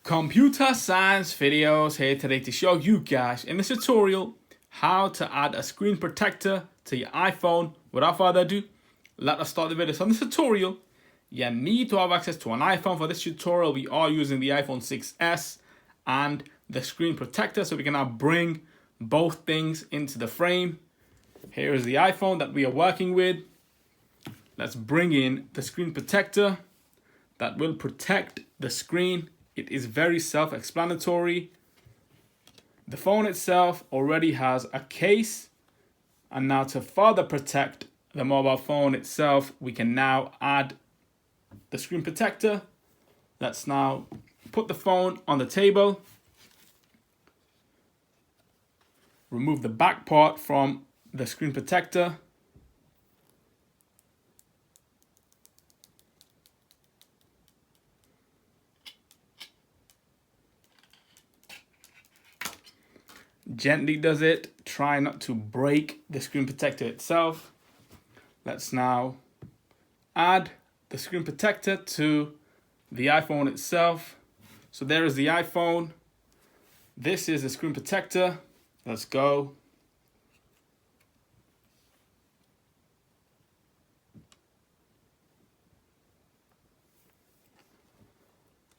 Computer science videos here today to show you guys in this tutorial how to add a screen protector to your iPhone. Without further ado, let us start the video. So in this tutorial, you need to have access to an iPhone. For this tutorial, we are using the iPhone 6s and the screen protector, so we can now bring both things into the frame. Here is the iPhone that we are working with. Let's bring in the screen protector that will protect the screen. It is very self-explanatory. The phone itself already has a case, and now to further protect the mobile phone itself, we can now add the screen protector. Let's now put the phone on the table, remove the back part from the screen protector, gently does it, try not to break the screen protector itself. Let's now add the screen protector to the iPhone itself. So there is the iPhone. This is the screen protector. Let's go.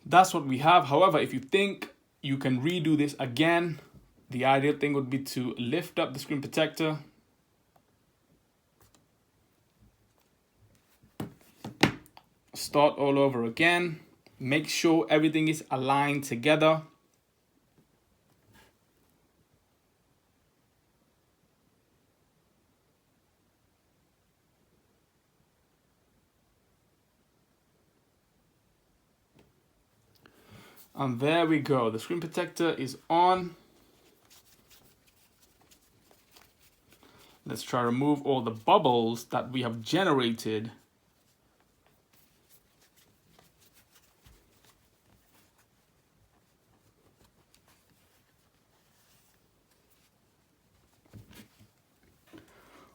That's what we have. However, if you think you can redo this again, the ideal thing would be to lift up the screen protector, start all over again, make sure everything is aligned together. And there we go, the screen protector is on. Let's try to remove all the bubbles that we have generated.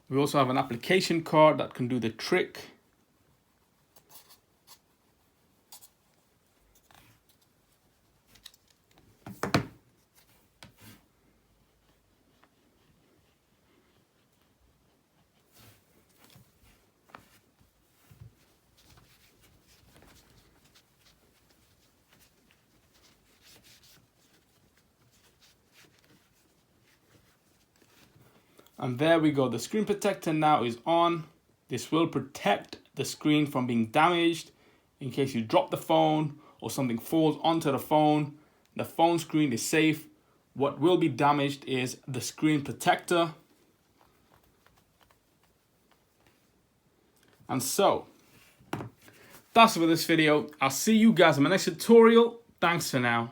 We also have an application card that can do the trick. And there we go, the screen protector now is on. This will protect the screen from being damaged. In case you drop the phone or something falls onto the phone screen is safe. What will be damaged is the screen protector. And so, that's it for this video. I'll see you guys in my next tutorial. Thanks for now.